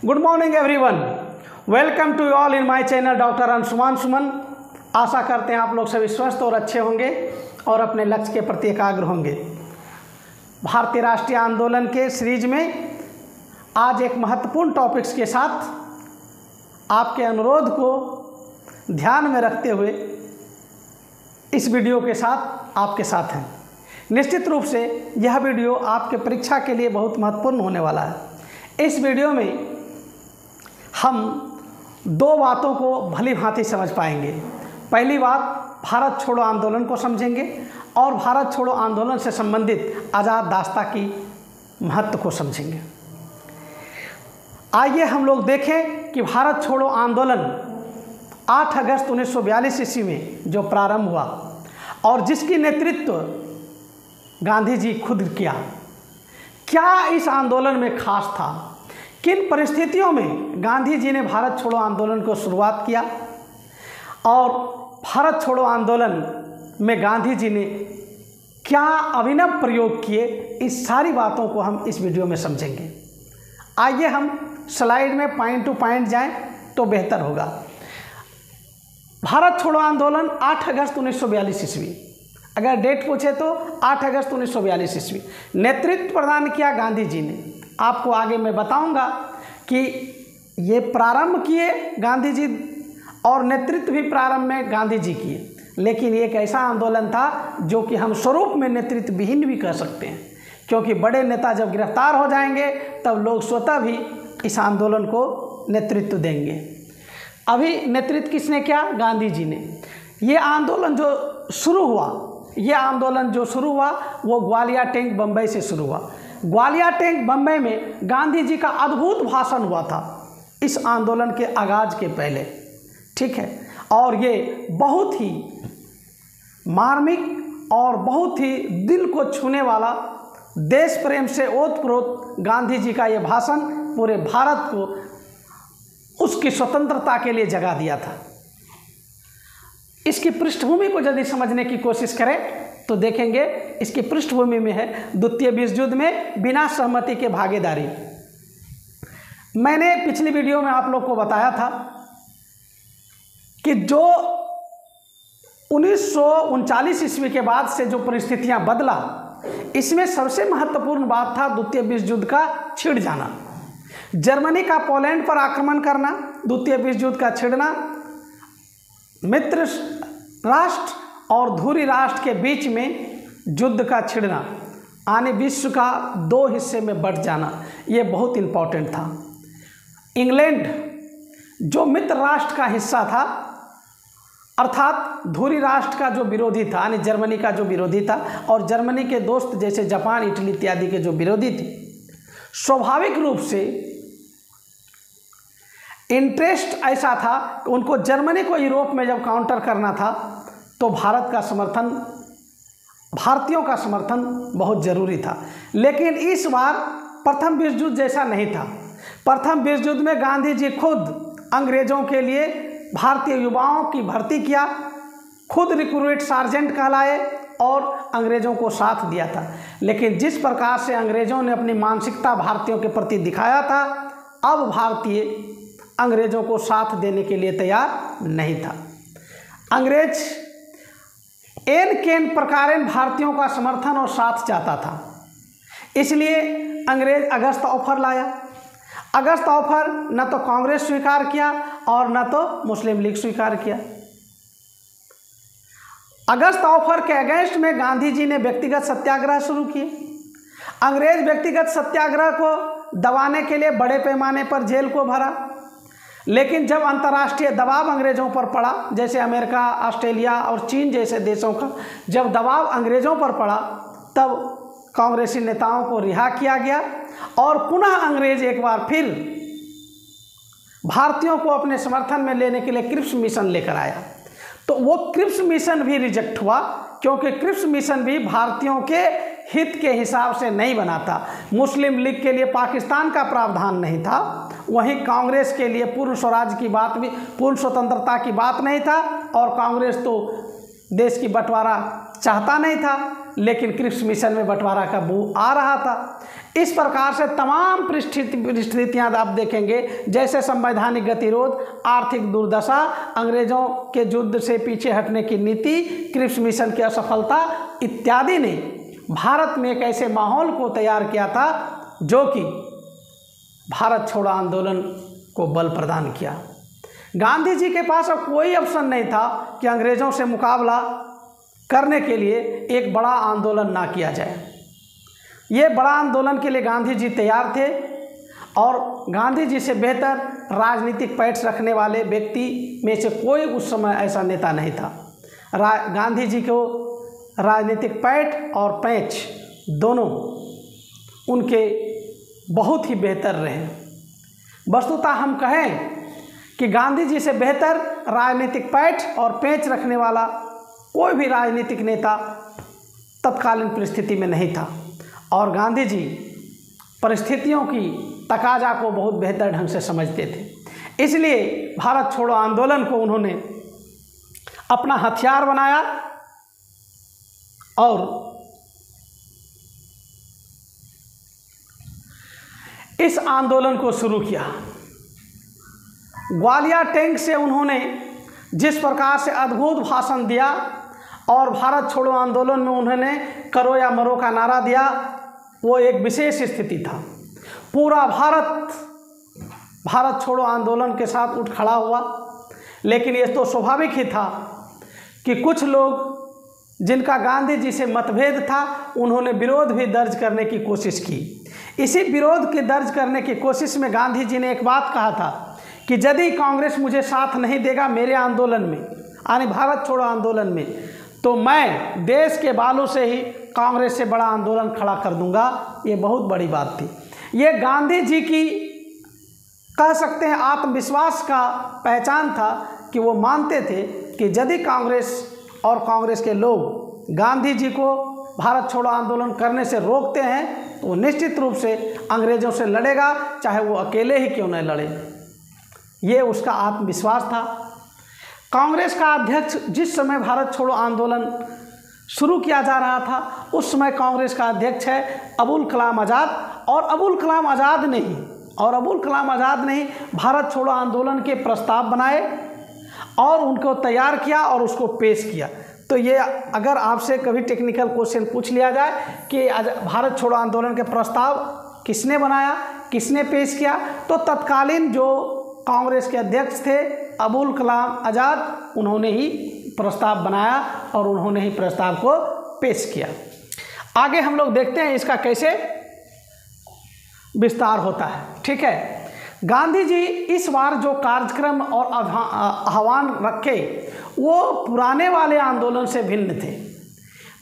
Good morning everyone, welcome to all in my channel doctor Anshuman Suman. आशा करते हैं आप लोग सभी स्वस्थ और अच्छे होंगे और अपने लक्ष्य के प्रति एकाग्र होंगे। भारतीय राष्ट्रीय आंदोलन के सीरीज में आज एक महत्वपूर्ण टॉपिक्स के साथ आपके अनुरोध को ध्यान में रखते हुए इस वीडियो के साथ आपके साथ हैं। निश्चित रूप से यह वीडियो आपके परीक्षा के लिए बहुत महत्वपूर्ण होने वाला है। इस वीडियो में हम दो बातों को भली भांति समझ पाएंगे। पहली बात, भारत छोड़ो आंदोलन को समझेंगे और भारत छोड़ो आंदोलन से संबंधित आज़ाद दास्ता की महत्व को समझेंगे। आइए हम लोग देखें कि भारत छोड़ो आंदोलन 8 अगस्त 1942 ईस्वी में जो प्रारंभ हुआ और जिसकी नेतृत्व गांधी जी खुद किया, क्या इस आंदोलन में खास था, किन परिस्थितियों में गांधी जी ने भारत छोड़ो आंदोलन को शुरुआत किया और भारत छोड़ो आंदोलन में गांधी जी ने क्या अभिनव प्रयोग किए, इस सारी बातों को हम इस वीडियो में समझेंगे। आइए हम स्लाइड में पॉइंट टू पॉइंट जाएं तो बेहतर होगा। भारत छोड़ो आंदोलन 8 अगस्त 1942 ईस्वी, अगर डेट पूछे तो 8 अगस्त 1942 ईस्वी। नेतृत्व प्रदान किया गांधी जी ने। आपको आगे मैं बताऊंगा कि ये प्रारंभ किए गांधी जी और नेतृत्व भी प्रारंभ में गांधी जी किए, लेकिन एक ऐसा आंदोलन था जो कि हम स्वरूप में नेतृत्व विहीन भी कह सकते हैं, क्योंकि बड़े नेता जब गिरफ्तार हो जाएंगे तब लोग स्वतः भी इस आंदोलन को नेतृत्व देंगे। अभी नेतृत्व किसने किया? गांधी जी ने। ये आंदोलन जो शुरू हुआ वो ग्वालियर टैंक बम्बई से शुरू हुआ। ग्वालियर टैंक बम्बई में गांधी जी का अद्भुत भाषण हुआ था इस आंदोलन के आगाज के पहले, ठीक है। और ये बहुत ही मार्मिक और बहुत ही दिल को छूने वाला, देश प्रेम से ओतप्रोत गांधी जी का ये भाषण पूरे भारत को उसकी स्वतंत्रता के लिए जगा दिया था। इसकी पृष्ठभूमि को यदि समझने की कोशिश करें तो देखेंगे इसकी पृष्ठभूमि में है द्वितीय विश्व युद्ध में बिना सहमति के भागीदारी। मैंने पिछली वीडियो में आप लोग को बताया था कि जो 1939 ईस्वी के बाद से जो परिस्थितियां बदला, इसमें सबसे महत्वपूर्ण बात था द्वितीय विश्व युद्ध का छिड़ जाना। जर्मनी का पोलैंड पर आक्रमण करना, द्वितीय विश्व युद्ध का छिड़ना, मित्र राष्ट्र और धुरी राष्ट्र के बीच में युद्ध का छिड़ना, आने विश्व का दो हिस्से में बंट जाना, ये बहुत इम्पोर्टेंट था। इंग्लैंड जो मित्र राष्ट्र का हिस्सा था, अर्थात धुरी राष्ट्र का जो विरोधी था, यानी जर्मनी का जो विरोधी था, और जर्मनी के दोस्त जैसे जापान, इटली इत्यादि के जो विरोधी थे, स्वाभाविक रूप से इंटरेस्ट ऐसा था कि उनको जर्मनी को यूरोप में जब काउंटर करना था तो भारतीयों का समर्थन बहुत ज़रूरी था। लेकिन इस बार प्रथम विश्व युद्ध जैसा नहीं था। प्रथम विश्व युद्ध में गांधी जी खुद अंग्रेज़ों के लिए भारतीय युवाओं की भर्ती किया, खुद रिक्रूट सार्जेंट कहलाए और अंग्रेज़ों को साथ दिया था। लेकिन जिस प्रकार से अंग्रेज़ों ने अपनी मानसिकता भारतीयों के प्रति दिखाया था, अब भारतीय अंग्रेज़ों को साथ देने के लिए तैयार नहीं था। अंग्रेज एन केन प्रकार भारतीयों का समर्थन और साथ चाहता था, इसलिए अंग्रेज अगस्त ऑफर लाया। अगस्त ऑफर न तो कांग्रेस स्वीकार किया और न तो मुस्लिम लीग स्वीकार किया। अगस्त ऑफर के अगेंस्ट में गांधी जी ने व्यक्तिगत सत्याग्रह शुरू किए। अंग्रेज व्यक्तिगत सत्याग्रह को दबाने के लिए बड़े पैमाने पर जेल को भरा, लेकिन जब अंतर्राष्ट्रीय दबाव अंग्रेज़ों पर पड़ा, जैसे अमेरिका, ऑस्ट्रेलिया और चीन जैसे देशों का जब दबाव अंग्रेज़ों पर पड़ा, तब कांग्रेसी नेताओं को रिहा किया गया और पुनः अंग्रेज एक बार फिर भारतीयों को अपने समर्थन में लेने के लिए क्रिप्स मिशन लेकर आया। तो वो क्रिप्स मिशन भी रिजेक्ट हुआ, क्योंकि क्रिप्स मिशन भी भारतीयों के हित के हिसाब से नहीं बना था। मुस्लिम लीग के लिए पाकिस्तान का प्रावधान नहीं था, वहीं कांग्रेस के लिए पूर्ण स्वराज की बात भी, पूर्ण स्वतंत्रता की बात नहीं था, और कांग्रेस तो देश की बंटवारा चाहता नहीं था। लेकिन क्रिप्स मिशन में बंटवारा का बू आ रहा था। इस प्रकार से तमाम परिस्थितियाँ आप देखेंगे, जैसे संवैधानिक गतिरोध, आर्थिक दुर्दशा, अंग्रेज़ों के युद्ध से पीछे हटने की नीति, क्रिप्स मिशन की असफलता इत्यादि ने भारत में एक ऐसे माहौल को तैयार किया था जो कि भारत छोड़ो आंदोलन को बल प्रदान किया। गांधी जी के पास अब कोई ऑप्शन नहीं था कि अंग्रेज़ों से मुकाबला करने के लिए एक बड़ा आंदोलन ना किया जाए। ये बड़ा आंदोलन के लिए गांधी जी तैयार थे और गांधी जी से बेहतर राजनीतिक पैठ रखने वाले व्यक्ति में से कोई उस समय ऐसा नेता नहीं था। गांधी जी को राजनीतिक पैठ और पैंच दोनों उनके बहुत ही बेहतर रहे। वस्तुतः हम कहें कि गांधी जी से बेहतर राजनीतिक पैठ और पेंच रखने वाला कोई भी राजनीतिक नेता तत्कालीन परिस्थिति में नहीं था और गांधी जी परिस्थितियों की तकाजा को बहुत बेहतर ढंग से समझते थे। इसलिए भारत छोड़ो आंदोलन को उन्होंने अपना हथियार बनाया और इस आंदोलन को शुरू किया। ग्वालियर टैंक से उन्होंने जिस प्रकार से अद्भुत भाषण दिया और भारत छोड़ो आंदोलन में उन्होंने करो या मरो का नारा दिया, वो एक विशेष स्थिति था। पूरा भारत छोड़ो आंदोलन के साथ उठ खड़ा हुआ। लेकिन ये तो स्वाभाविक ही था कि कुछ लोग जिनका गांधी जी से मतभेद था, उन्होंने विरोध भी दर्ज करने की कोशिश की। इसी विरोध के दर्ज करने की कोशिश में गांधी जी ने एक बात कहा था कि यदि कांग्रेस मुझे साथ नहीं देगा मेरे आंदोलन में, यानी भारत छोड़ो आंदोलन में, तो मैं देश के बालों से ही कांग्रेस से बड़ा आंदोलन खड़ा कर दूंगा। ये बहुत बड़ी बात थी। ये गांधी जी की कह सकते हैं आत्मविश्वास का पहचान था कि वो मानते थे कि यदि कांग्रेस और कांग्रेस के लोग गांधी जी को भारत छोड़ो आंदोलन करने से रोकते हैं तो वो निश्चित रूप से अंग्रेज़ों से लड़ेगा, चाहे वो अकेले ही क्यों न लड़े। ये उसका आत्मविश्वास था। कांग्रेस का अध्यक्ष जिस समय भारत छोड़ो आंदोलन शुरू किया जा रहा था, उस समय कांग्रेस का अध्यक्ष है अबुल कलाम आज़ाद। और अबुल कलाम आज़ाद ने भारत छोड़ो आंदोलन के प्रस्ताव बनाए और उनको तैयार किया और उसको पेश किया। तो ये अगर आपसे कभी टेक्निकल क्वेश्चन पूछ लिया जाए कि भारत छोड़ो आंदोलन के प्रस्ताव किसने बनाया, किसने पेश किया, तो तत्कालीन जो कांग्रेस के अध्यक्ष थे अबुल कलाम आज़ाद, उन्होंने ही प्रस्ताव बनाया और उन्होंने ही प्रस्ताव को पेश किया। आगे हम लोग देखते हैं इसका कैसे विस्तार होता है। ठीक है, गांधी जी इस बार जो कार्यक्रम और आह्वान रखे वो पुराने वाले आंदोलन से भिन्न थे।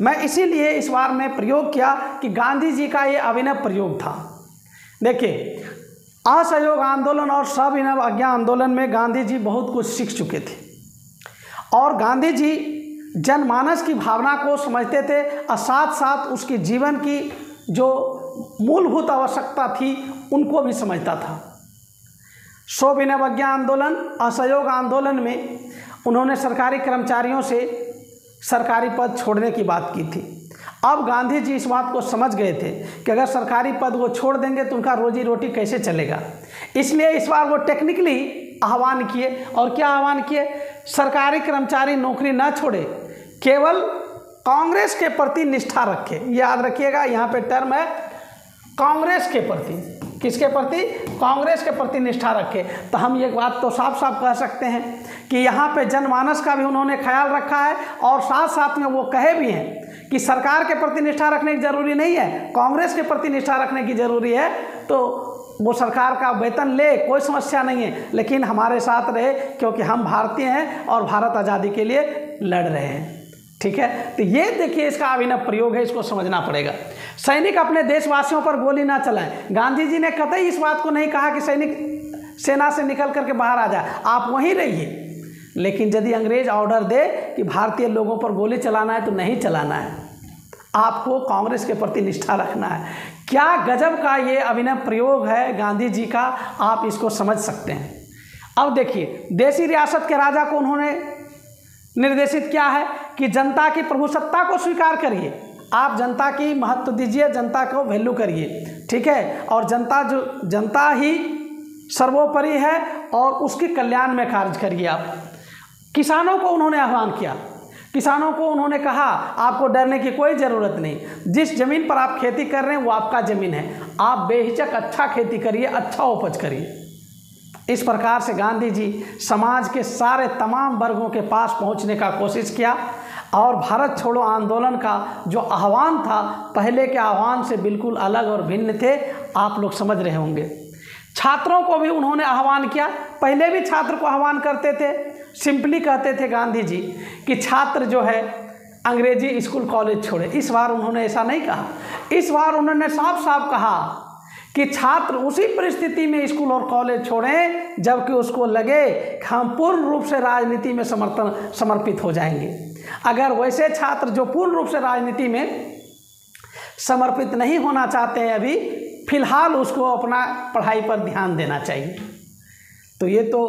मैं इसीलिए इस बार में प्रयोग किया कि गांधी जी का ये अभिनव प्रयोग था। देखिए, असहयोग आंदोलन और सविनय आज्ञा आंदोलन में गांधी जी बहुत कुछ सीख चुके थे और गांधी जी जनमानस की भावना को समझते थे और साथ साथ उसके जीवन की जो मूलभूत आवश्यकता थी उनको भी समझता था। सविनय आज्ञा आंदोलन, असहयोग आंदोलन में उन्होंने सरकारी कर्मचारियों से सरकारी पद छोड़ने की बात की थी। अब गांधी जी इस बात को समझ गए थे कि अगर सरकारी पद वो छोड़ देंगे तो उनका रोजी रोटी कैसे चलेगा। इसलिए इस बार वो टेक्निकली आह्वान किए। और क्या आह्वान किए? सरकारी कर्मचारी नौकरी ना छोड़े, केवल कांग्रेस के प्रति निष्ठा रखे। याद रखिएगा, यहाँ पे टर्म है कांग्रेस के प्रति। किसके प्रति? कांग्रेस के प्रति निष्ठा रखे। तो हम ये बात तो साफ साफ कह सकते हैं कि यहाँ पे जनमानस का भी उन्होंने ख्याल रखा है और साथ साथ में वो कहे भी हैं कि सरकार के प्रति निष्ठा रखने की ज़रूरी नहीं है, कांग्रेस के प्रति निष्ठा रखने की ज़रूरी है। तो वो सरकार का वेतन ले, कोई समस्या नहीं है, लेकिन हमारे साथ रहे, क्योंकि हम भारतीय हैं और भारत आज़ादी के लिए लड़ रहे हैं। ठीक है, तो ये देखिए इसका अभिनव प्रयोग है, इसको समझना पड़ेगा। सैनिक अपने देशवासियों पर गोली ना चलाएं। गांधी जी ने कतई इस बात को नहीं कहा कि सैनिक सेना से निकल करके बाहर आ जाए, आप वहीं रहिए। लेकिन यदि अंग्रेज ऑर्डर दे कि भारतीय लोगों पर गोली चलाना है तो नहीं चलाना है, आपको कांग्रेस के प्रति निष्ठा रखना है। क्या गजब का ये अभिनव प्रयोग है गांधी जी का, आप इसको समझ सकते हैं। अब देखिए, देशी रियासत के राजा को उन्होंने निर्देशित किया है कि जनता की प्रभुसत्ता को स्वीकार करिए आप जनता की महत्व दीजिए, जनता को वैल्यू करिए, ठीक है। और जनता ही सर्वोपरि है और उसके कल्याण में कार्य करिए आप। किसानों को उन्होंने आह्वान किया, किसानों को उन्होंने कहा आपको डरने की कोई ज़रूरत नहीं, जिस ज़मीन पर आप खेती कर रहे हैं वो आपका ज़मीन है, आप बेहिचक अच्छा खेती करिए, अच्छा उपज करिए। इस प्रकार से गांधी जी समाज के सारे तमाम वर्गों के पास पहुंचने का कोशिश किया और भारत छोड़ो आंदोलन का जो आह्वान था पहले के आह्वान से बिल्कुल अलग और भिन्न थे, आप लोग समझ रहे होंगे। छात्रों को भी उन्होंने आह्वान किया, पहले भी छात्र को आह्वान करते थे, सिंपली कहते थे गांधी जी कि छात्र जो है अंग्रेजी स्कूल कॉलेज छोड़े। इस बार उन्होंने ऐसा नहीं कहा, इस बार उन्होंने साफ साफ कहा कि छात्र उसी परिस्थिति में स्कूल और कॉलेज छोड़ें जबकि उसको लगे कि हम पूर्ण रूप से राजनीति में समर्पित हो जाएंगे। अगर वैसे छात्र जो पूर्ण रूप से राजनीति में समर्पित नहीं होना चाहते हैं अभी फिलहाल, उसको अपना पढ़ाई पर ध्यान देना चाहिए। तो ये तो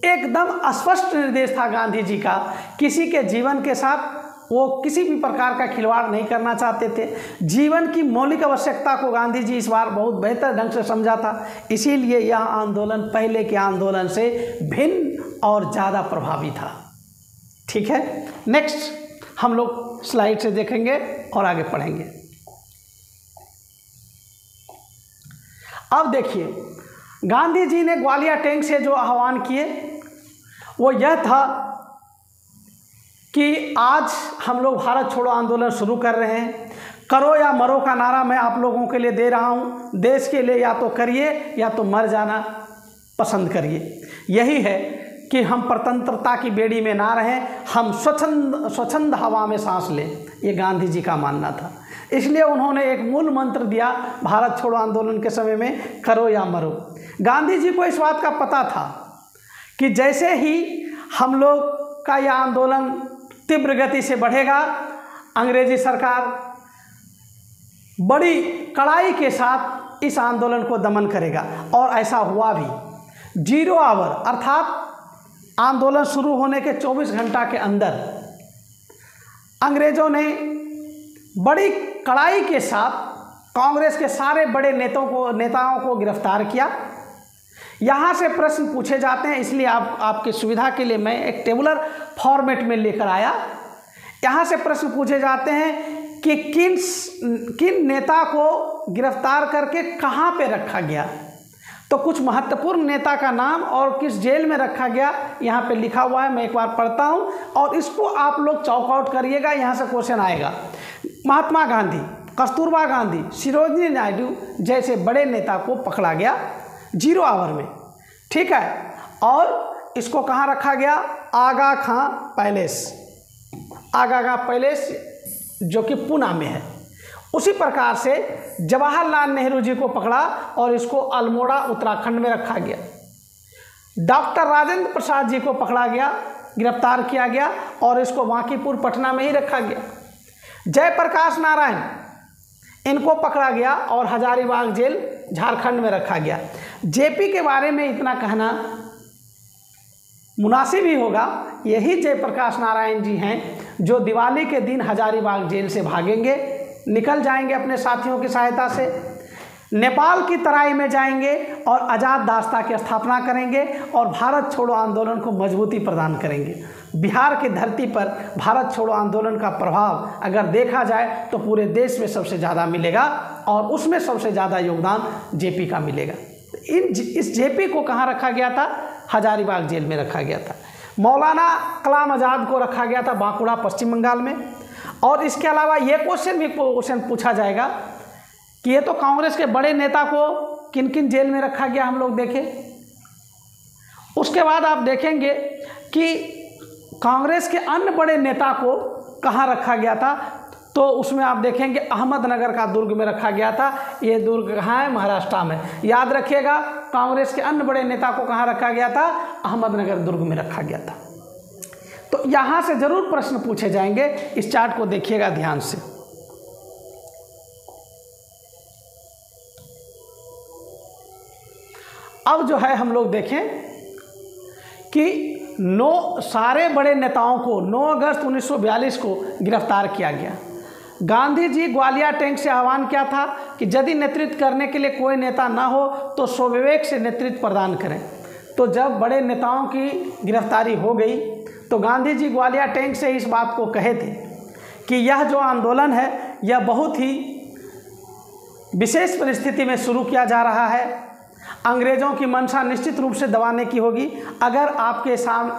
एकदम स्पष्ट निर्देश था गांधी जी का, किसी के जीवन के साथ वो किसी भी प्रकार का खिलवाड़ नहीं करना चाहते थे। जीवन की मौलिक आवश्यकता को गांधी जी इस बार बहुत बेहतर ढंग से समझा था, इसीलिए यह आंदोलन पहले के आंदोलन से भिन्न और ज़्यादा प्रभावी था। ठीक है, नेक्स्ट हम लोग स्लाइड से देखेंगे और आगे पढ़ेंगे। अब देखिए गांधी जी ने ग्वालियर टैंक से जो आह्वान किए वो यह था कि आज हम लोग भारत छोड़ो आंदोलन शुरू कर रहे हैं, करो या मरो का नारा मैं आप लोगों के लिए दे रहा हूँ, देश के लिए या तो करिए या तो मर जाना पसंद करिए। यही है कि हम परतंत्रता की बेड़ी में ना रहें, हम स्वच्छंद हवा में सांस लें, ये गांधी जी का मानना था। इसलिए उन्होंने एक मूल मंत्र दिया भारत छोड़ो आंदोलन के समय में, करो या मरो। गांधी जी को इस बात का पता था कि जैसे ही हम लोग का यह आंदोलन तीव्र गति से बढ़ेगा, अंग्रेजी सरकार बड़ी कड़ाई के साथ इस आंदोलन को दमन करेगा। और ऐसा हुआ भी। 0 आवर अर्थात आंदोलन शुरू होने के 24 घंटा के अंदर अंग्रेज़ों ने बड़ी कड़ाई के साथ कांग्रेस के सारे बड़े नेताओं को गिरफ्तार किया। यहाँ से प्रश्न पूछे जाते हैं, इसलिए आपकी सुविधा के लिए मैं एक टेबुलर फॉर्मेट में लेकर आया। यहाँ से प्रश्न पूछे जाते हैं कि किन नेता को गिरफ्तार करके कहाँ पे रखा गया। तो कुछ महत्वपूर्ण नेता का नाम और किस जेल में रखा गया यहाँ पे लिखा हुआ है, मैं एक बार पढ़ता हूँ और इसको आप लोग चॉक आउट करिएगा, यहाँ से क्वेश्चन आएगा। महात्मा गांधी, कस्तूरबा गांधी, सरोजिनी नायडू जैसे बड़े नेता को पकड़ा गया 0 आवर में, ठीक है। और इसको कहाँ रखा गया? आगा खां पैलेस, आगा खां पैलेस जो कि पूना में है। उसी प्रकार से जवाहरलाल नेहरू जी को पकड़ा और इसको अल्मोड़ा उत्तराखंड में रखा गया। डॉक्टर राजेंद्र प्रसाद जी को पकड़ा गया, गिरफ्तार किया गया और इसको बांकीपुर पटना में ही रखा गया। जयप्रकाश नारायण इनको पकड़ा गया और हजारीबाग जेल झारखंड में रखा गया। जेपी के बारे में इतना कहना मुनासिब ही होगा, यही जयप्रकाश नारायण जी हैं जो दिवाली के दिन हजारीबाग जेल से भागेंगे, निकल जाएंगे अपने साथियों की सहायता से, नेपाल की तराई में जाएंगे और आज़ाद दास्ता की स्थापना करेंगे और भारत छोड़ो आंदोलन को मजबूती प्रदान करेंगे। बिहार की धरती पर भारत छोड़ो आंदोलन का प्रभाव अगर देखा जाए तो पूरे देश में सबसे ज़्यादा मिलेगा और उसमें सबसे ज़्यादा योगदान जेपी का मिलेगा। इस जेपी को कहाँ रखा गया था? हजारीबाग जेल में रखा गया था। मौलाना कलाम आज़ाद को रखा गया था बांकुड़ा पश्चिम बंगाल में। और इसके अलावा ये क्वेश्चन पूछा जाएगा कि ये तो कांग्रेस के बड़े नेता को किन किन जेल में रखा गया, हम लोग देखें। उसके बाद आप देखेंगे कि कांग्रेस के अन्य बड़े नेता को कहाँ रखा गया था, तो उसमें आप देखेंगे अहमदनगर का दुर्ग में रखा गया था। ये दुर्ग कहाँ है? महाराष्ट्र में। याद रखिएगा, कांग्रेस के अन्य बड़े नेता को कहाँ रखा गया था? अहमदनगर दुर्ग में रखा गया था। तो यहाँ से जरूर प्रश्न पूछे जाएंगे, इस चार्ट को देखिएगा ध्यान से। अब जो है हम लोग देखें कि सारे बड़े नेताओं को 9 अगस्त 1942 को गिरफ्तार किया गया। गांधी जी ग्वालियर टैंक से आह्वान किया था कि यदि नेतृत्व करने के लिए कोई नेता ना हो तो स्वविवेक से नेतृत्व प्रदान करें। तो जब बड़े नेताओं की गिरफ्तारी हो गई तो गांधी जी ग्वालियर टैंक से इस बात को कहे थे कि यह जो आंदोलन है यह बहुत ही विशेष परिस्थिति में शुरू किया जा रहा है। अंग्रेज़ों की मंशा निश्चित रूप से दबाने की होगी। अगर आपके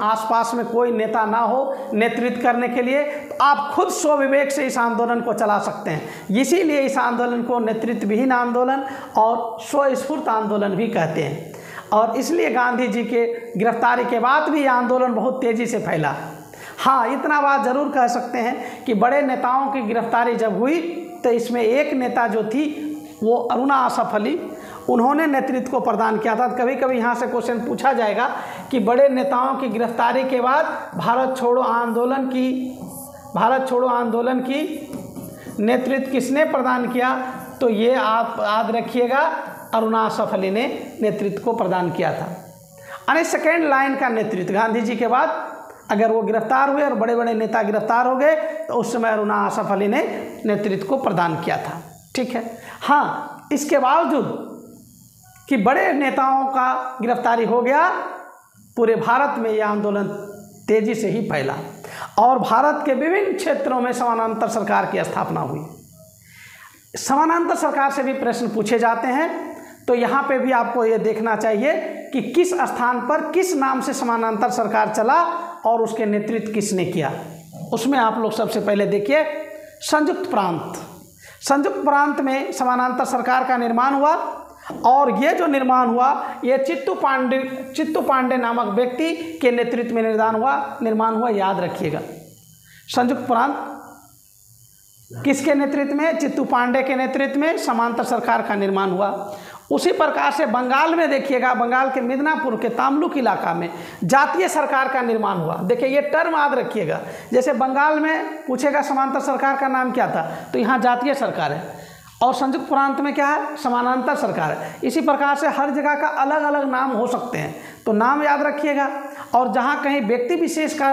आसपास में कोई नेता ना हो नेतृत्व करने के लिए तो आप खुद स्वविवेक से इस आंदोलन को चला सकते हैं। इसीलिए इस आंदोलन को नेतृत्वहीन आंदोलन और स्वस्फूर्त आंदोलन भी कहते हैं। और इसलिए गांधी जी के गिरफ्तारी के बाद भी यह आंदोलन बहुत तेज़ी से फैला। हाँ, इतना बात ज़रूर कह सकते हैं कि बड़े नेताओं की गिरफ्तारी जब हुई तो इसमें एक नेता जो थी वो अरुणा आसफ अली, उन्होंने नेतृत्व को प्रदान किया था। कभी कभी यहाँ से क्वेश्चन पूछा जाएगा कि बड़े नेताओं की गिरफ्तारी के बाद भारत छोड़ो आंदोलन की नेतृत्व किसने प्रदान किया, तो ये आप याद रखिएगा, अरुणा आसफ अली ने नेतृत्व को प्रदान किया था। यानी सेकेंड लाइन का नेतृत्व गांधी जी के बाद अगर वो गिरफ्तार हुए और बड़े बड़े नेता गिरफ्तार हो गए तो उस समय अरुणा आसफ अली ने नेतृत्व को प्रदान किया था। ठीक है। हाँ, इसके बावजूद कि बड़े नेताओं का गिरफ्तारी हो गया, पूरे भारत में यह आंदोलन तेजी से ही फैला और भारत के विभिन्न क्षेत्रों में समानांतर सरकार की स्थापना हुई। समानांतर सरकार से भी प्रश्न पूछे जाते हैं, तो यहाँ पे भी आपको ये देखना चाहिए कि किस स्थान पर किस नाम से समानांतर सरकार चला और उसके नेतृत्व किसने किया। उसमें आप लोग सबसे पहले देखिए संयुक्त संयुक्त प्रांत में समानांतर सरकार का निर्माण हुआ और ये जो निर्माण हुआ ये चित्तू पांडे नामक व्यक्ति के नेतृत्व में निर्माण हुआ। याद रखिएगा, संयुक्त प्रांत किसके नेतृत्व में? चित्तू पांडे के नेतृत्व में समानांतर सरकार का निर्माण हुआ। उसी प्रकार से बंगाल में देखिएगा, बंगाल के मिदनापुर के तामलुक इलाका में जातीय सरकार का निर्माण हुआ। देखिए ये टर्म याद रखिएगा, जैसे बंगाल में पूछेगा समानांतर सरकार का नाम क्या था, तो यहाँ जातीय सरकार है और संयुक्त प्रांत में क्या है? समानांतर सरकार है। इसी प्रकार से हर जगह का अलग अलग नाम हो सकते हैं, तो नाम याद रखिएगा। और जहाँ कहीं व्यक्ति विशेष का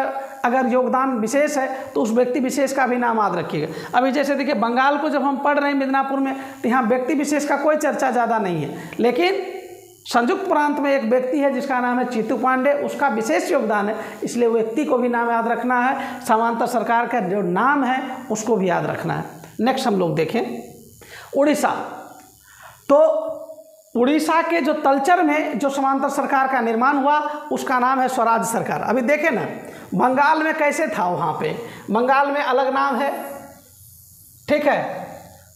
अगर योगदान विशेष है तो उस व्यक्ति विशेष का भी नाम याद रखिएगा। अभी जैसे देखिए बंगाल को जब हम पढ़ रहे हैं मिदनापुर में, तो यहाँ व्यक्ति विशेष का कोई चर्चा ज़्यादा नहीं है, लेकिन संयुक्त प्रांत में एक व्यक्ति है जिसका नाम है चित्तू पांडे, उसका विशेष योगदान है, इसलिए व्यक्ति को भी नाम याद रखना है। समानांतर सरकार का जो नाम है उसको भी याद रखना है। नेक्स्ट हम लोग देखें उड़ीसा। तो उड़ीसा के जो तलचर में जो समानांतर सरकार का निर्माण हुआ उसका नाम है स्वराज सरकार। अभी देखें ना, बंगाल में कैसे था, वहाँ पे बंगाल में अलग नाम है, ठीक है,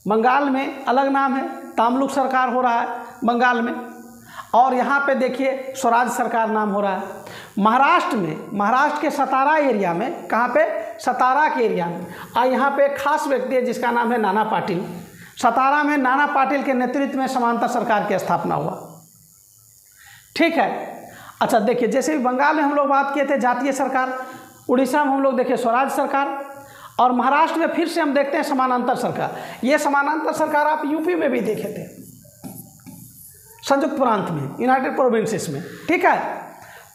बंगाल में अलग नाम है, तामलुक सरकार हो रहा है बंगाल में, और यहाँ पे देखिए स्वराज सरकार नाम हो रहा है। महाराष्ट्र में, महाराष्ट्र के सतारा एरिया में, कहाँ पे? सतारा के एरिया में, और यहाँ पे एक खास व्यक्ति है जिसका नाम है नाना पाटिल। सतारा में नाना पाटिल के नेतृत्व में समानांतर सरकार की स्थापना हुआ। ठीक है। अच्छा देखिए, जैसे भी बंगाल में हम लोग बात किए थे जातीय सरकार, उड़ीसा में हम लोग देखे स्वराज सरकार, और महाराष्ट्र में फिर से हम देखते हैं समानांतर सरकार। ये समानांतर सरकार आप यूपी में भी देखे थे, संयुक्त प्रांत में, यूनाइटेड प्रोविंसेस में। ठीक है।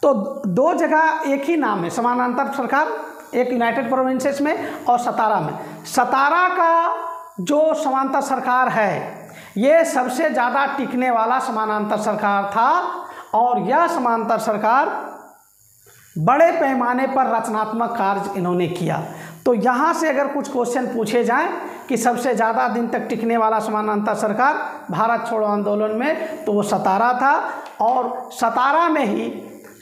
तो दो जगह एक ही नाम है समानांतर सरकार, एक यूनाइटेड प्रोविंसेस में और सतारा में। सतारा का जो समानांतर सरकार है ये सबसे ज़्यादा टिकने वाला समानांतर सरकार था, और यह समानांतर सरकार बड़े पैमाने पर रचनात्मक कार्य इन्होंने किया। तो यहाँ से अगर कुछ क्वेश्चन पूछे जाएं कि सबसे ज़्यादा दिन तक टिकने वाला समानांतर सरकार भारत छोड़ो आंदोलन में, तो वो सतारा था, और सतारा में ही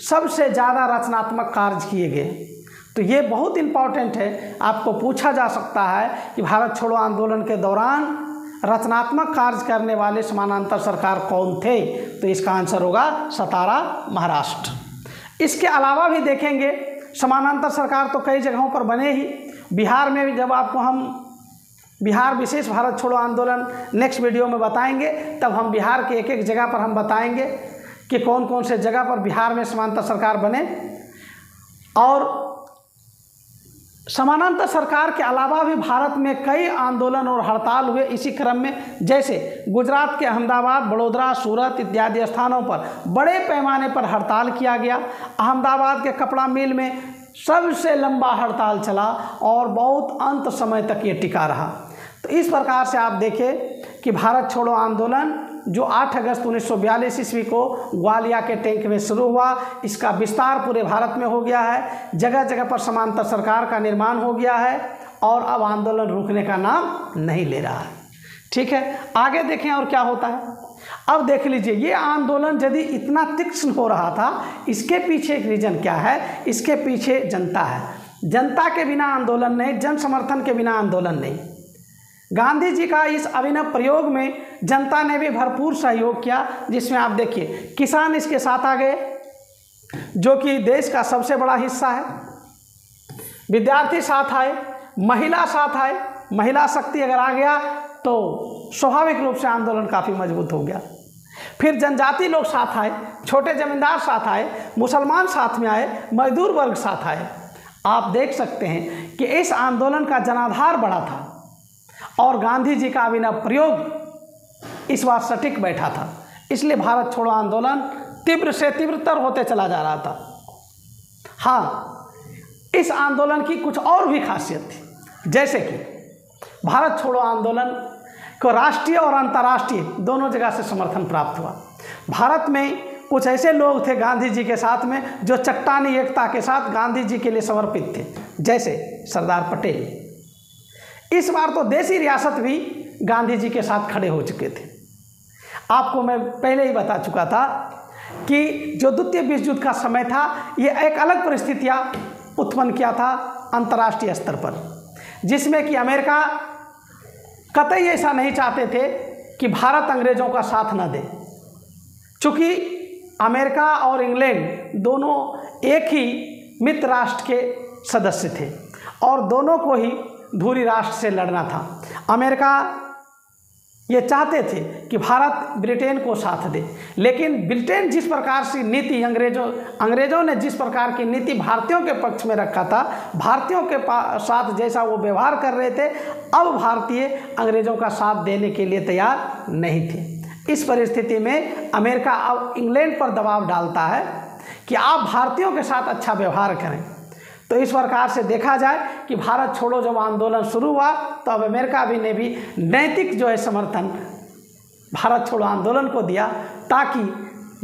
सबसे ज़्यादा रचनात्मक कार्य किए गए। तो ये बहुत इम्पॉर्टेंट है, आपको पूछा जा सकता है कि भारत छोड़ो आंदोलन के दौरान रचनात्मक कार्य करने वाले समानांतर सरकार कौन थे, तो इसका आंसर होगा सतारा, महाराष्ट्र। इसके अलावा भी देखेंगे समानांतर सरकार तो कई जगहों पर बने ही। बिहार में भी, जब आपको हम बिहार विशेष भारत छोड़ो आंदोलन नेक्स्ट वीडियो में बताएंगे, तब हम बिहार के एक एक जगह पर हम बताएंगे कि कौन कौन से जगह पर बिहार में समानांतर सरकार बने। और समानांतर सरकार के अलावा भी भारत में कई आंदोलन और हड़ताल हुए इसी क्रम में, जैसे गुजरात के अहमदाबाद, बड़ौदा, सूरत इत्यादि स्थानों पर बड़े पैमाने पर हड़ताल किया गया। अहमदाबाद के कपड़ा मिल में सबसे लंबा हड़ताल चला और बहुत अंत समय तक ये टिका रहा। तो इस प्रकार से आप देखें कि भारत छोड़ो आंदोलन जो 8 अगस्त 1942 ईस्वी को ग्वालियर के टैंक में शुरू हुआ, इसका विस्तार पूरे भारत में हो गया है। जगह जगह पर समांतर सरकार का निर्माण हो गया है और अब आंदोलन रुकने का नाम नहीं ले रहा है। ठीक है, आगे देखें और क्या होता है। अब देख लीजिए, ये आंदोलन यदि इतना तीक्ष्ण हो रहा था, इसके पीछे एक रीज़न क्या है, इसके पीछे जनता है। जनता के बिना आंदोलन नहीं, जन समर्थन के बिना आंदोलन नहीं। गांधी जी का इस अभिनव प्रयोग में जनता ने भी भरपूर सहयोग किया, जिसमें आप देखिए किसान इसके साथ आ गए, जो कि देश का सबसे बड़ा हिस्सा है। विद्यार्थी साथ आए, महिला साथ आए। महिला शक्ति अगर आ गया तो स्वाभाविक रूप से आंदोलन काफ़ी मजबूत हो गया। फिर जनजाति लोग साथ आए, छोटे जमींदार साथ आए, मुसलमान साथ में आए, मजदूर वर्ग साथ आए। आप देख सकते हैं कि इस आंदोलन का जनाधार बड़ा था और गांधी जी का अभिनव प्रयोग इस बार सटीक बैठा था। इसलिए भारत छोड़ो आंदोलन तीव्र से तीव्रतर होते चला जा रहा था। हाँ, इस आंदोलन की कुछ और भी खासियत थी, जैसे कि भारत छोड़ो आंदोलन को राष्ट्रीय और अंतर्राष्ट्रीय दोनों जगह से समर्थन प्राप्त हुआ। भारत में कुछ ऐसे लोग थे गांधी जी के साथ में जो चट्टानी एकता के साथ गांधी जी के लिए समर्पित थे, जैसे सरदार पटेल। इस बार तो देसी रियासत भी गांधी जी के साथ खड़े हो चुके थे। आपको मैं पहले ही बता चुका था कि जो द्वितीय विश्व युद्ध का समय था, ये एक अलग परिस्थितियाँ उत्पन्न किया था अंतर्राष्ट्रीय स्तर पर, जिसमें कि अमेरिका कतई ऐसा नहीं चाहते थे कि भारत अंग्रेज़ों का साथ न दे। चूँकि अमेरिका और इंग्लैंड दोनों एक ही मित्र राष्ट्र के सदस्य थे और दोनों को ही धुरी राष्ट्र से लड़ना था। अमेरिका ये चाहते थे कि भारत ब्रिटेन को साथ दे, लेकिन ब्रिटेन जिस प्रकार से नीति अंग्रेज़ों ने जिस प्रकार की नीति भारतीयों के पक्ष में रखा था, भारतीयों के साथ जैसा वो व्यवहार कर रहे थे, अब भारतीय अंग्रेज़ों का साथ देने के लिए तैयार नहीं थे। इस परिस्थिति में अमेरिका अब इंग्लैंड पर दबाव डालता है कि आप भारतीयों के साथ अच्छा व्यवहार करें। तो इस प्रकार से देखा जाए कि भारत छोड़ो जब आंदोलन शुरू हुआ तो अब अमेरिका भी ने भी नैतिक जो है समर्थन भारत छोड़ो आंदोलन को दिया, ताकि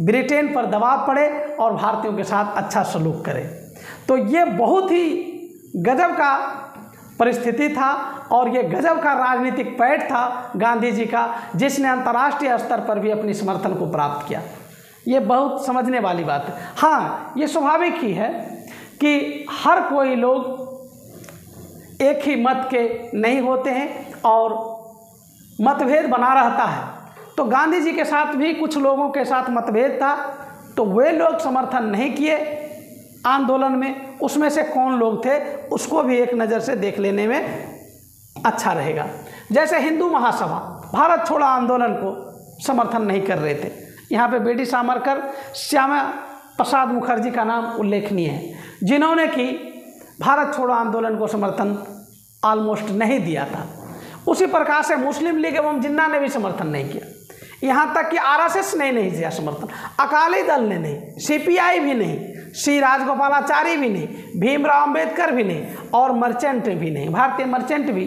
ब्रिटेन पर दबाव पड़े और भारतीयों के साथ अच्छा सलूक करे। तो ये बहुत ही गजब का परिस्थिति था और ये गजब का राजनीतिक पैठ था गांधी जी का, जिसने अंतर्राष्ट्रीय स्तर पर भी अपनी समर्थन को प्राप्त किया। ये बहुत समझने वाली बात है। हाँ, ये स्वाभाविक ही है कि हर कोई लोग एक ही मत के नहीं होते हैं और मतभेद बना रहता है। तो गांधी जी के साथ भी कुछ लोगों के साथ मतभेद था, तो वे लोग समर्थन नहीं किए आंदोलन में। उसमें से कौन लोग थे उसको भी एक नज़र से देख लेने में अच्छा रहेगा। जैसे हिंदू महासभा भारत छोड़ो आंदोलन को समर्थन नहीं कर रहे थे। यहाँ पे बी.डी. सावरकर, श्यामा प्रसाद मुखर्जी का नाम उल्लेखनीय है, जिन्होंने कि भारत छोड़ो आंदोलन को समर्थन ऑलमोस्ट नहीं दिया था। उसी प्रकार से मुस्लिम लीग एवं जिन्ना ने भी समर्थन नहीं किया। यहाँ तक कि आरएसएस ने नहीं दिया समर्थन, अकाली दल ने नहीं, सीपीआई भी नहीं, सी राजगोपालाचारी भी नहीं, भीमराव अंबेडकर भी नहीं और मर्चेंट भी नहीं, भारतीय मर्चेंट भी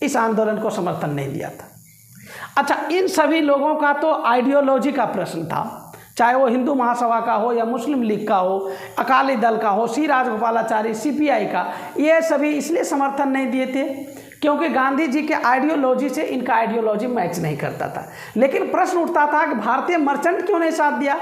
इस आंदोलन को समर्थन नहीं दिया था। अच्छा, इन सभी लोगों का तो आइडियोलॉजी का प्रश्न था, चाहे वो हिंदू महासभा का हो या मुस्लिम लीग का हो, अकाली दल का हो, सी राजगोपालाचारी, सीपीआई का, ये सभी इसलिए समर्थन नहीं दिए थे क्योंकि गांधी जी के आइडियोलॉजी से इनका आइडियोलॉजी मैच नहीं करता था। लेकिन प्रश्न उठता था कि भारतीय मर्चेंट क्यों नहीं साथ दिया।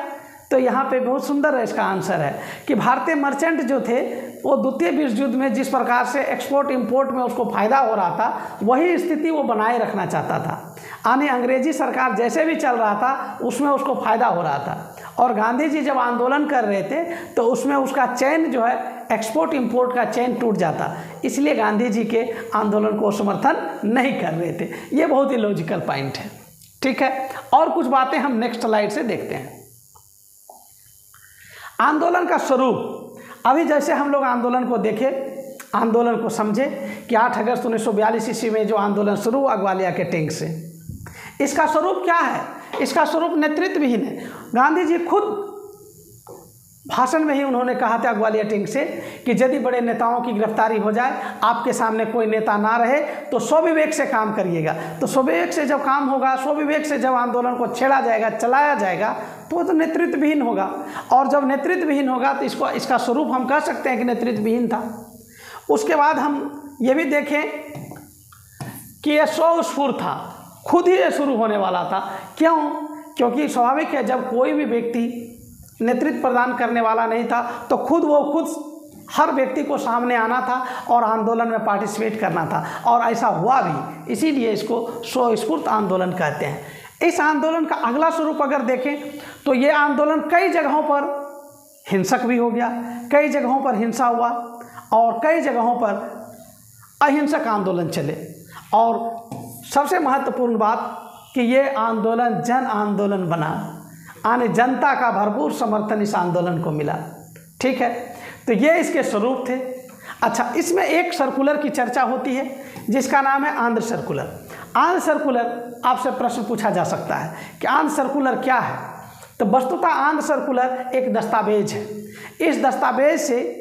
तो यहाँ पे बहुत सुंदर इसका आंसर है कि भारतीय मर्चेंट जो थे वो द्वितीय विश्व युद्ध में जिस प्रकार से एक्सपोर्ट इंपोर्ट में उसको फ़ायदा हो रहा था, वही स्थिति वो बनाए रखना चाहता था। यानी अंग्रेजी सरकार जैसे भी चल रहा था उसमें उसको फ़ायदा हो रहा था, और गांधी जी जब आंदोलन कर रहे थे तो उसमें उसका चैन जो है एक्सपोर्ट इंपोर्ट का चैन टूट जाता, इसलिए गांधी जी के आंदोलन को समर्थन नहीं कर रहे थे। ये बहुत ही लॉजिकल पॉइंट है। ठीक है, और कुछ बातें हम नेक्स्ट स्लाइड से देखते हैं। आंदोलन का स्वरूप, अभी जैसे हम लोग आंदोलन को देखे, आंदोलन को समझे कि 8 अगस्त 1942 ईस्वी में जो आंदोलन शुरू हुआ ग्वालियर के टैंक से, इसका स्वरूप क्या है? इसका स्वरूप नेतृत्वहीन है। गांधी जी खुद भाषण में ही उन्होंने कहा था ग्वालियर टिंग से कि यदि बड़े नेताओं की गिरफ्तारी हो जाए, आपके सामने कोई नेता ना रहे तो स्वविवेक से काम करिएगा। तो स्वविवेक से जब काम होगा, स्वविवेक से जब आंदोलन को छेड़ा जाएगा, चलाया जाएगा, तो वो तो नेतृत्वहीन होगा। और जब नेतृत्वहीन होगा तो इसका स्वरूप हम कह सकते हैं कि नेतृत्वहीन था। उसके बाद हम ये भी देखें कि यह स्वस्फूर्त था, खुद ही ये शुरू होने वाला था। क्यों? क्योंकि स्वाभाविक है, जब कोई भी व्यक्ति नेतृत्व प्रदान करने वाला नहीं था तो खुद हर व्यक्ति को सामने आना था और आंदोलन में पार्टिसिपेट करना था, और ऐसा हुआ भी। इसीलिए इसको स्वस्फूर्त आंदोलन कहते हैं। इस आंदोलन का अगला स्वरूप अगर देखें तो ये आंदोलन कई जगहों पर हिंसक भी हो गया, कई जगहों पर हिंसा हुआ और कई जगहों पर अहिंसक आंदोलन चले। और सबसे महत्वपूर्ण बात कि ये आंदोलन जन आंदोलन बना, यानी जनता का भरपूर समर्थन इस आंदोलन को मिला। ठीक है, तो ये इसके स्वरूप थे। अच्छा, इसमें एक सर्कुलर की चर्चा होती है जिसका नाम है आंध्र सर्कुलर। आंध्र सर्कुलर, आपसे प्रश्न पूछा जा सकता है कि आंध्र सर्कुलर क्या है। तो वस्तुतः आंध्र सर्कुलर एक दस्तावेज है। इस दस्तावेज से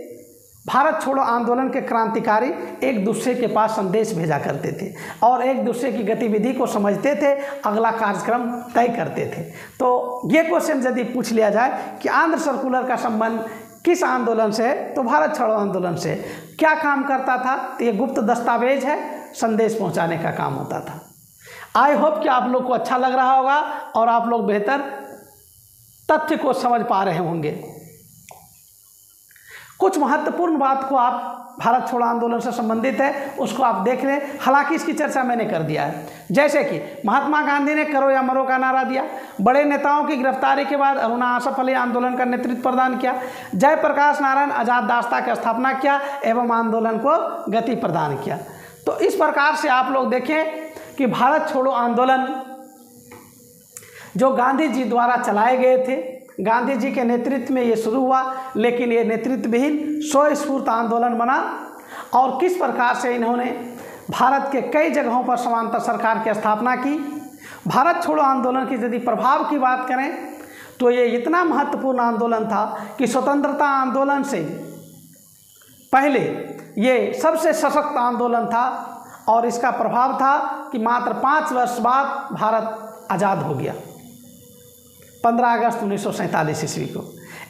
भारत छोड़ो आंदोलन के क्रांतिकारी एक दूसरे के पास संदेश भेजा करते थे और एक दूसरे की गतिविधि को समझते थे, अगला कार्यक्रम तय करते थे। तो ये क्वेश्चन यदि पूछ लिया जाए कि आंध्र सर्कुलर का संबंध किस आंदोलन से है, तो भारत छोड़ो आंदोलन से। क्या काम करता था? तो ये गुप्त दस्तावेज है, संदेश पहुँचाने का काम होता था। आई होप कि आप लोग को अच्छा लग रहा होगा और आप लोग बेहतर तथ्य को समझ पा रहे होंगे। कुछ महत्वपूर्ण बात को आप भारत छोड़ो आंदोलन से संबंधित है उसको आप देख लें। हालांकि इसकी चर्चा मैंने कर दिया है। जैसे कि महात्मा गांधी ने करो या मरो का नारा दिया, बड़े नेताओं की गिरफ्तारी के बाद अरुणा आसफ अली आंदोलन का नेतृत्व प्रदान किया, जयप्रकाश नारायण आज़ाद दास्ता की स्थापना किया एवं आंदोलन को गति प्रदान किया। तो इस प्रकार से आप लोग देखें कि भारत छोड़ो आंदोलन जो गांधी जी द्वारा चलाए गए थे, गांधी जी के नेतृत्व में ये शुरू हुआ, लेकिन ये नेतृत्वहीन स्वस्फूर्त आंदोलन बना। और किस प्रकार से इन्होंने भारत के कई जगहों पर समांतर सरकार की स्थापना की। भारत छोड़ो आंदोलन की यदि प्रभाव की बात करें तो ये इतना महत्वपूर्ण आंदोलन था कि स्वतंत्रता आंदोलन से पहले ये सबसे सशक्त आंदोलन था और इसका प्रभाव था कि मात्र 5 वर्ष बाद भारत आज़ाद हो गया, 15 अगस्त 1947 ईस्वी को।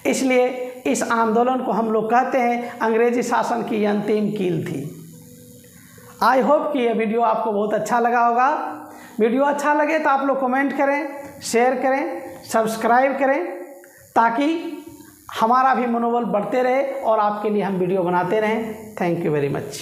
इसलिए इस आंदोलन को हम लोग कहते हैं अंग्रेजी शासन की अंतिम कील थी। आई होप कि ये वीडियो आपको बहुत अच्छा लगा होगा। वीडियो अच्छा लगे तो आप लोग कमेंट करें, शेयर करें, सब्सक्राइब करें, ताकि हमारा भी मनोबल बढ़ते रहे और आपके लिए हम वीडियो बनाते रहें। Thank you very much.